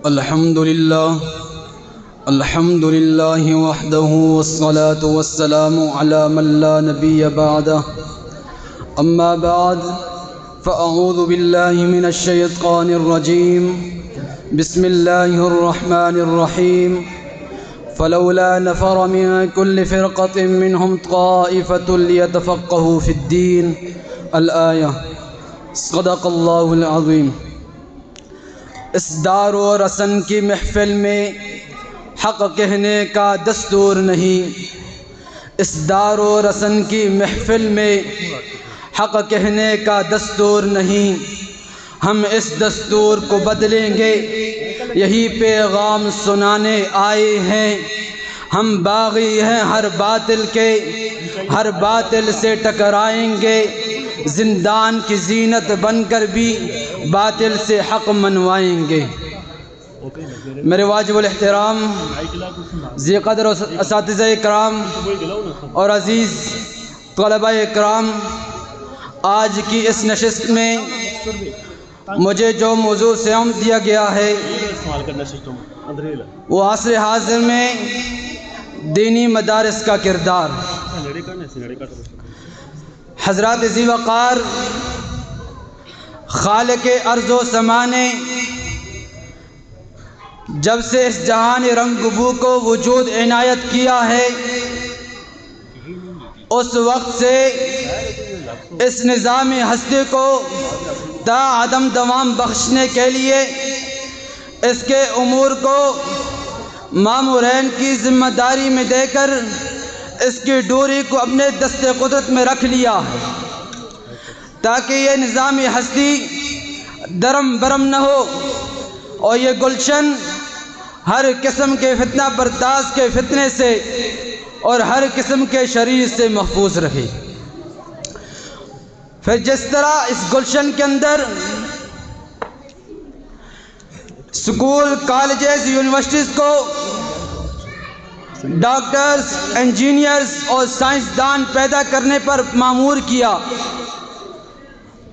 الحمد لله وحده والصلاة والسلام على من لا نبي بعده أما بعد فأعوذ بالله من الشيطان الرجيم بسم الله الرحمن الرحيم فلولا نفر من كل فرقة منهم طائفة ليتفقهوا في الدين الآية صدق الله العظيم۔ اس دار و رسن کی محفل میں حق کہنے کا دستور نہیں، اس دار و رسن کی محفل میں حق کہنے کا دستور نہیں، ہم اس دستور کو بدلیں گے، یہی پیغام سنانے آئے ہیں۔ ہم باغی ہیں ہر باطل کے، ہر باطل سے ٹکرائیں گے، زندان کی زینت بن کر بھی باطل سے حق منوائیں گے۔ میرے واجب الاحترام ذی قدر اساتذہ کرام اور عزیز طلبہ کرام، آج کی اس نشست میں مجھے جو موضوع سمت دیا گیا ہے وہ عصر حاضر میں دینی مدارس کا کردار۔ حضرات ذی وقار، خالق ارض و سما نے جب سے اس جہان رنگ بو کو وجود عنایت کیا ہے، اس وقت سے اس نظام ہستی کو تا عدم دوام بخشنے کے لیے اس کے امور کو مامورین کی ذمہ داری میں دے کر اس کی ڈوری کو اپنے دست قدرت میں رکھ لیا ہے، تاکہ یہ نظام ہستی درم برم نہ ہو اور یہ گلشن ہر قسم کے فتنہ برداز کے فتنے سے اور ہر قسم کے شریر سے محفوظ رہے۔ پھر جس طرح اس گلشن کے اندر سکول، کالجز، یونیورسٹیز کو ڈاکٹرز، انجینئرز اور سائنسدان پیدا کرنے پر مامور کیا،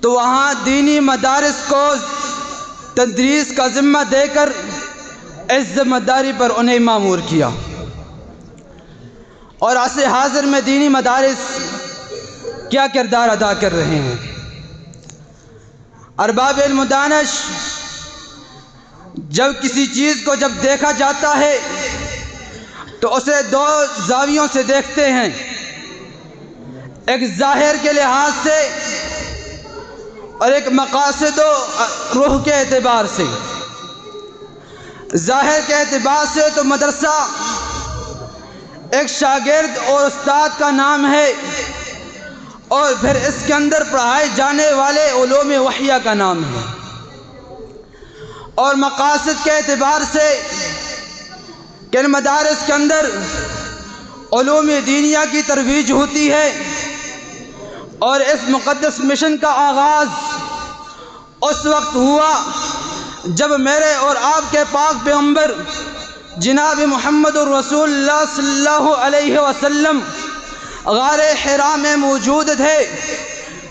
تو وہاں دینی مدارس کو تدریس کا ذمہ دے کر اس ذمہ داری پر انہیں مامور کیا۔ اور عصر حاضر میں دینی مدارس کیا کردار ادا کر رہے ہیں؟ ارباب علم و دانش جب کسی چیز کو جب دیکھا جاتا ہے تو اسے دو زاویوں سے دیکھتے ہیں، ایک ظاہر کے لحاظ سے اور ایک مقاصد و روح کے اعتبار سے۔ ظاہر کے اعتبار سے تو مدرسہ ایک شاگرد اور استاد کا نام ہے، اور پھر اس کے اندر پڑھائے جانے والے علوم وحیہ کا نام ہے۔ اور مقاصد کے اعتبار سے کہ ان مدارس کے اندر علوم دینیہ کی ترویج ہوتی ہے، اور اس مقدس مشن کا آغاز اس وقت ہوا جب میرے اور آپ کے پاک پیغمبر جناب محمد الرسول اللہ صلی اللہ علیہ وسلم غار حرا میں موجود تھے۔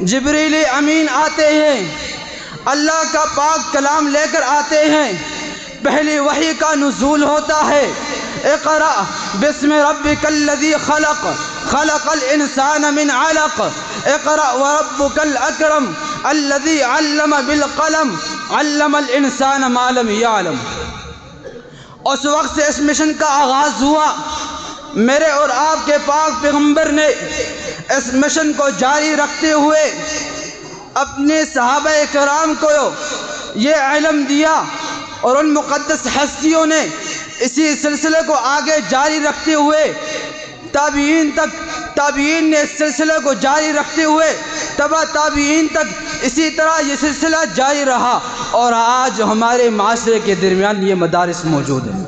جبریل امین آتے ہیں، اللہ کا پاک کلام لے کر آتے ہیں، پہلی وحی کا نزول ہوتا ہے، اقرأ بسم ربک الذی خلق خلق الانسان من علق اقرأ وربک الاکرم الذی علم بالقلم علم الانسان ما لم یعلم۔ اس وقت سے اس مشن کا آغاز ہوا۔ میرے اور آپ کے پاک پیغمبر نے اس مشن کو جاری رکھتے ہوئے اپنے صحابہ کرام کو یہ علم دیا، اور ان مقدس ہستیوں نے اسی سلسلے کو آگے جاری رکھتے ہوئے تابعین نے اس سلسلے کو جاری رکھتے ہوئے تبع تابعین تک اسی طرح یہ سلسلہ جاری رہا، اور آج ہمارے معاشرے کے درمیان یہ مدارس موجود ہیں۔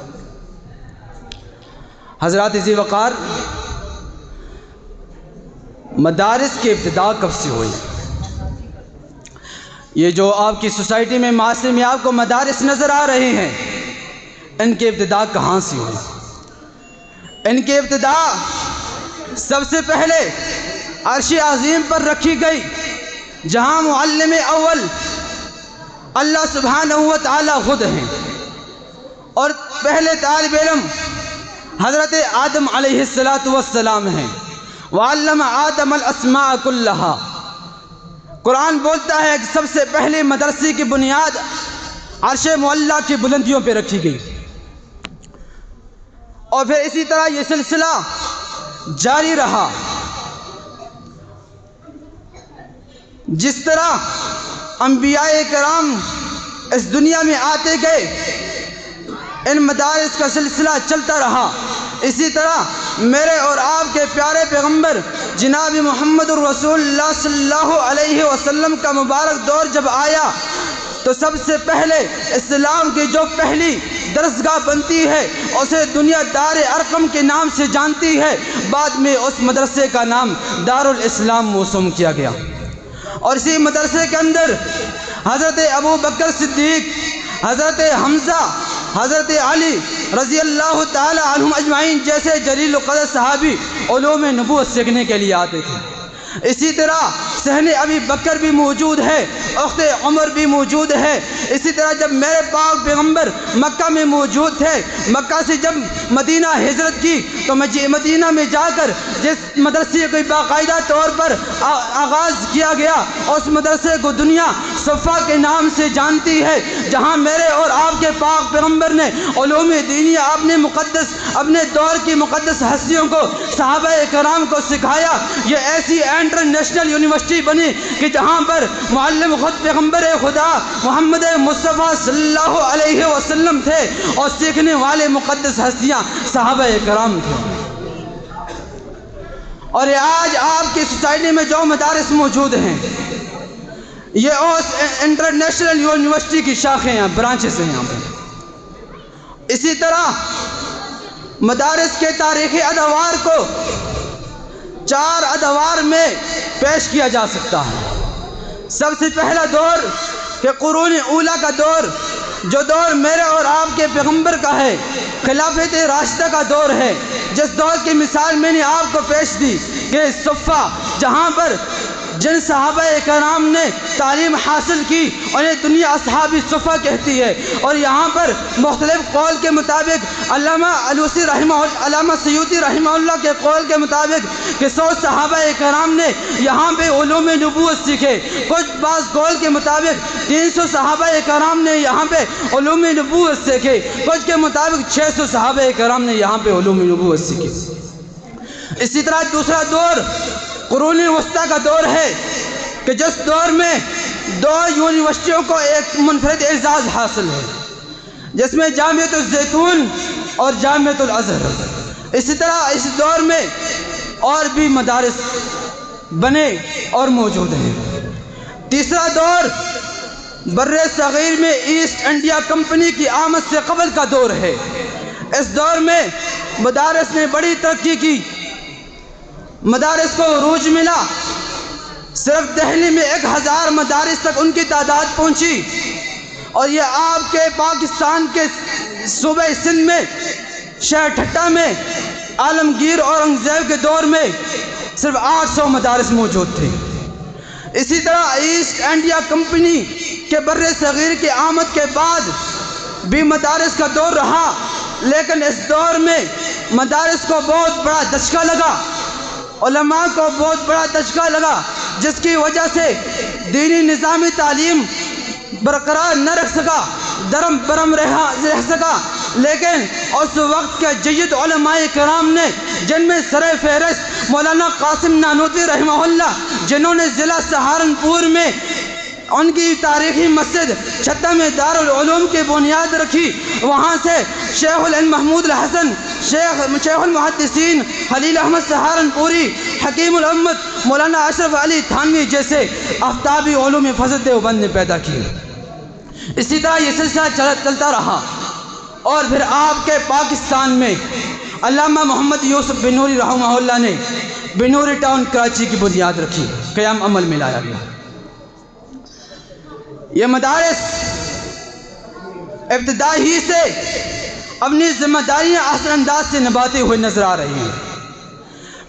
حضرات ذی وقار، مدارس کی ابتدا کب سے ہوئی؟ یہ جو آپ کی سوسائٹی میں، معاشرے میں آپ کو مدارس نظر آ رہے ہیں، ان کی ابتدا کہاں سے ہوئی؟ ان کی ابتدا سب سے پہلے عرش عظیم پر رکھی گئی، جہاں معلم اول اللہ سبحانہ و تعالی خود ہیں۔ اور پہلے طالب علم حضرت آدم علیہ السلام ہیں۔ وعلم آدم الاسماء كلها۔ قرآن بولتا ہے کہ سب سے پہلے مدرسے کی بنیاد عرش معلیٰ کی بلندیوں پہ رکھی گئی، اور پھر اسی طرح یہ سلسلہ جاری رہا۔ جس طرح انبیاء کرام اس دنیا میں آتے گئے، ان مدارس کا سلسلہ چلتا رہا، اسی طرح میرے اور آپ کے پیارے پیغمبر جناب محمد الرسول اللہ صلی اللہ علیہ وسلم کا مبارک دور جب آیا تو سب سے پہلے اسلام کی جو پہلی درسگاہ بنتی ہے اسے دنیا دار ارقم کے نام سے جانتی ہے، بعد میں اس مدرسے کا نام دارالاسلام موسوم کیا گیا، اور اسی مدرسے کے اندر حضرت ابو بکر صدیق، حضرت حمزہ، حضرت علی رضی اللہ تعالی عنہم اجمعین جیسے جلیل القدر صحابی علوم نبوت سیکھنے کے لیے آتے تھے۔ اسی طرح صحن ابی بکر بھی موجود ہے، اخت عمر بھی موجود ہے۔ اسی طرح جب میرے پاک پیغمبر مکہ میں موجود تھے، مکہ سے جب مدینہ ہجرت کی تو مدینہ میں جا کر جس مدرسے کو باقاعدہ طور پر آغاز کیا گیا، اس مدرسے کو دنیا صفا کے نام سے جانتی ہے، جہاں میرے اور آپ کے پاک پیغمبر نے علوم دینیہ اپنے دور کی مقدس ہستیوں کو، صحابہ کرام کو سکھایا۔ یہ ایسی انٹرنیشنل یونیورسٹی بنی کہ جہاں پر معلم خود پیغمبر خدا محمد مصطفیٰ صلی اللہ علیہ وسلم تھے، اور سیکھنے والے مقدس ہستیاں صحابہ کرام تھے۔ اور آج آپ کی سوسائٹی میں جو مدارس موجود ہیں، یہ اس انٹرنیشنل یونیورسٹی کی شاخیں ہیں، برانچز ہیں یہاں پہ۔ اسی طرح مدارس کے تاریخی ادوار کو 4 ادوار میں پیش کیا جا سکتا ہے۔ سب سے پہلا دور کہ قرون اولیٰ کا دور، جو دور میرے اور آپ کے پیغمبر کا ہے، خلافت راشدہ کا دور ہے، جس دور کی مثال میں نے آپ کو پیش دی کہ صفہ، جہاں پر جن صحابہ کرام نے تعلیم حاصل کی انہیں دنیا اصحاب صفہ کہتی ہے، اور یہاں پر مختلف قول کے مطابق علامہ سیوطی رحمہ اللہ کے قول کے مطابق کہ 100 صحابہ کرام نے یہاں پہ علوم نبوت سیکھے، کچھ بعض قول کے مطابق 300 صحابہ کرام نے یہاں پہ علوم نبوت سیکھے، کچھ کے مطابق 600 صحابہ کرام نے یہاں پہ علوم نبوت سیکھے۔ اسی طرح دوسرا دور قرون وسطیٰ کا دور ہے کہ جس دور میں 2 یونیورسٹیوں کو ایک منفرد اعزاز حاصل ہے، جس میں جامعۃ الزیتون اور جامعۃ الازہر۔ اسی طرح اس دور میں اور بھی مدارس بنے اور موجود ہیں۔ تیسرا دور بر صغیر میں ایسٹ انڈیا کمپنی کی آمد سے قبل کا دور ہے۔ اس دور میں مدارس نے بڑی ترقی کی، مدارس کو عروج ملا، صرف دہلی میں 1000 مدارس تک ان کی تعداد پہنچی، اور یہ آپ کے پاکستان کے صوبہ سندھ میں شہر ٹھٹہ میں عالمگیر اور اورنگزیب کے دور میں صرف 800 مدارس موجود تھے۔ اسی طرح ایسٹ انڈیا کمپنی کے بر صغیر کی آمد کے بعد بھی مدارس کا دور رہا، لیکن اس دور میں مدارس کو بہت بڑا دھچکا لگا، علماء کو بہت بڑا دھچکا لگا، جس کی وجہ سے دینی نظامی تعلیم برقرار نہ رکھ سکا، درم برم رہ سکا۔ لیکن اس وقت کے جید علماء کرام نے، جن میں سر فہرست مولانا قاسم نانوتوی رحمہ اللہ، جنہوں نے ضلع سہارنپور میں ان کی تاریخی مسجد چھتہ میں دارالعلوم کی بنیاد رکھی، وہاں سے شیخ العلم محمود الحسن، شیخ المحدثین خلیل احمد سہارنپوری، حکیم الامت مولانا اشرف علی تھانوی جیسے آفتابی علوم فضل دیوبند نے پیدا کی۔ اسی طرح یہ سلسلہ چلتا رہا، اور پھر آپ کے پاکستان میں علامہ محمد یوسف بنوری رحمہ اللہ نے بنوری ٹاؤن کراچی کی بنیاد رکھی، قیام عمل میں لایا گیا۔ یہ مدارس ابتدائی سے اپنی ذمہ داریاں احسن انداز سے نبھاتے ہوئے نظر آ رہی ہیں،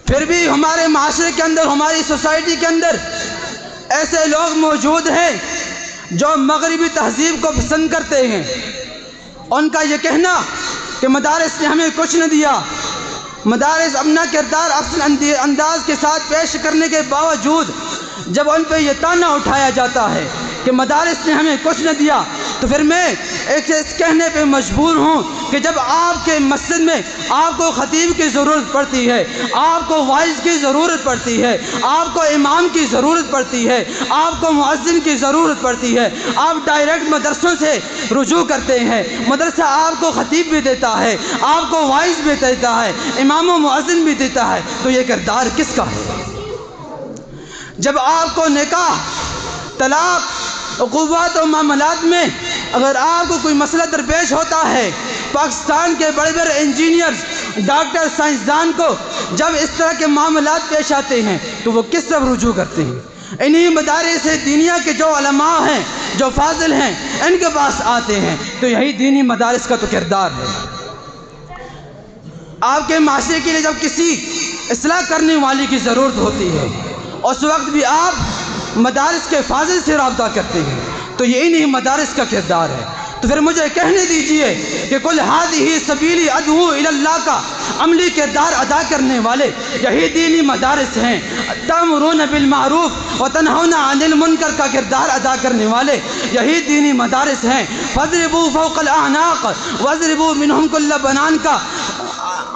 پھر بھی ہمارے معاشرے کے اندر، ہماری سوسائٹی کے اندر ایسے لوگ موجود ہیں جو مغربی تہذیب کو پسند کرتے ہیں، ان کا یہ کہنا کہ مدارس نے ہمیں کچھ نہ دیا، مدارس اپنا کردار احسن انداز کے ساتھ پیش کرنے کے باوجود جب ان پہ یہ طعنہ اٹھایا جاتا ہے کہ مدارس نے ہمیں کچھ نہ دیا، تو پھر میں ایک اس کہنے پہ مجبور ہوں کہ جب آپ کے مسجد میں آپ کو خطیب کی ضرورت پڑتی ہے، آپ کو واعظ کی ضرورت پڑتی ہے، آپ کو امام کی ضرورت پڑتی ہے، آپ کو مؤذن کی ضرورت پڑتی ہے، آپ ڈائریکٹ مدرسوں سے رجوع کرتے ہیں، مدرسہ آپ کو خطیب بھی دیتا ہے، آپ کو واعظ بھی دیتا ہے، امام و مؤذن بھی دیتا ہے، تو یہ کردار کس کا ہے؟ جب آپ کو نکاح، طلاق، عقوبات و معاملات میں اگر آپ کو کوئی مسئلہ درپیش ہوتا ہے، پاکستان کے بڑے بڑے انجینئرز، ڈاکٹر، سائنسدان کو جب اس طرح کے معاملات پیش آتے ہیں تو وہ کس طرف رجوع کرتے ہیں؟ انہی مدارس دینیہ کے جو علماء ہیں، جو فاضل ہیں، ان کے پاس آتے ہیں، تو یہی دینی مدارس کا تو کردار ہے۔ آپ کے معاشرے کے لیے جب کسی اصلاح کرنے والی کی ضرورت ہوتی ہے، اس وقت بھی آپ مدارس کے فاضل سے رابطہ کرتے ہیں، تو یہ انہی مدارس کا کردار ہے۔ تو پھر مجھے کہنے دیجئے کہ کل ہذہ سبیلی ادعو الی اللہ کا عملی کردار ادا کرنے والے یہی دینی مدارس ہیں، تأمرون بالمعروف وتنہون عن المنکر کا کردار ادا کرنے والے یہی دینی مدارس ہیں، فاضربوا فوق الاعناق واضربوا منہم کل بنان کا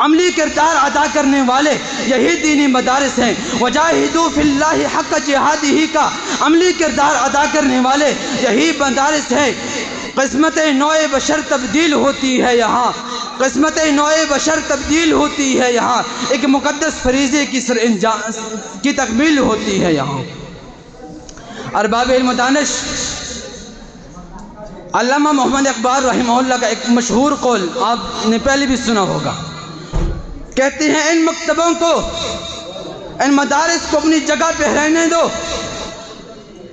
عملی کردار ادا کرنے والے یہی دینی مدارس ہیں، وجاہدوا فی اللہ حق جہادہ کا عملی کردار ادا کرنے والے یہی مدارس ہیں۔ قسمت نوع بشر تبدیل ہوتی ہے یہاں، قسمت نوع بشر تبدیل ہوتی ہے یہاں، ایک مقدس فریضے کی تکمیل ہوتی ہے یہاں۔ ارباب علم و دانش علامہ محمد اقبال رحمہ اللہ کا ایک مشہور قول آپ نے پہلے بھی سنا ہوگا، کہتے ہیں ان مکتبوں کو، ان مدارس کو اپنی جگہ پہ رہنے دو،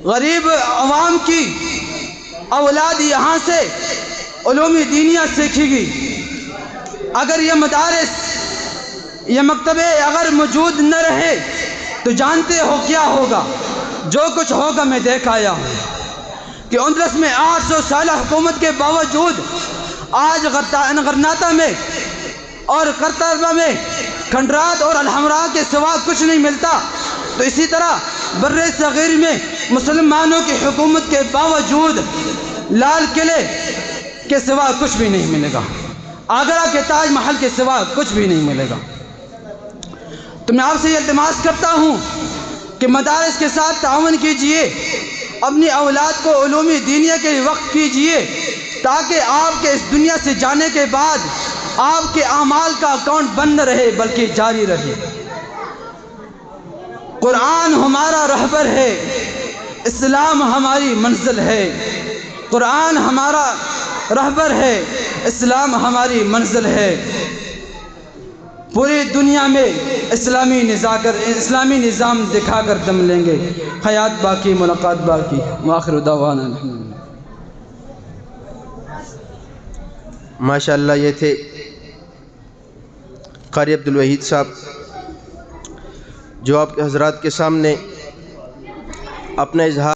غریب عوام کی اولاد یہاں سے علوم دینیہ سیکھے گی۔ اگر یہ مدارس، یہ مکتبے اگر موجود نہ رہے تو جانتے ہو کیا ہوگا؟ جو کچھ ہوگا میں دیکھ آیا ہوں کہ اندلس میں 800 سالہ حکومت کے باوجود آج غرناطہ میں اور قرطبہ میں کھنڈرات اور الحمراء کے سوا کچھ نہیں ملتا، تو اسی طرح بر صغیر میں مسلمانوں کی حکومت کے باوجود لال قلعے کے سوا کچھ بھی نہیں ملے گا، آگرہ کے تاج محل کے سوا کچھ بھی نہیں ملے گا۔ تو میں آپ سے یہ التماس کرتا ہوں کہ مدارس کے ساتھ تعاون کیجئے، اپنی اولاد کو علوم دینیہ کے لیے وقف کیجئے، تاکہ آپ کے اس دنیا سے جانے کے بعد آپ کے اعمال کا اکاؤنٹ بند نہ رہے بلکہ جاری رہے۔ قرآن ہمارا رہبر ہے، اسلام ہماری منزل ہے، قرآن ہمارا رہبر ہے، اسلام ہماری منزل ہے۔ پوری دنیا میں اسلامی نظام دکھا کر دم لیں گے۔ حیات باقی، ملاقات باقی۔ وآخر دعوانا الحمدللہ۔ ماشاءاللہ یہ تھے قاری عبدالوحید صاحب، جو آپ کے حضرات کے سامنے اپنا اظہار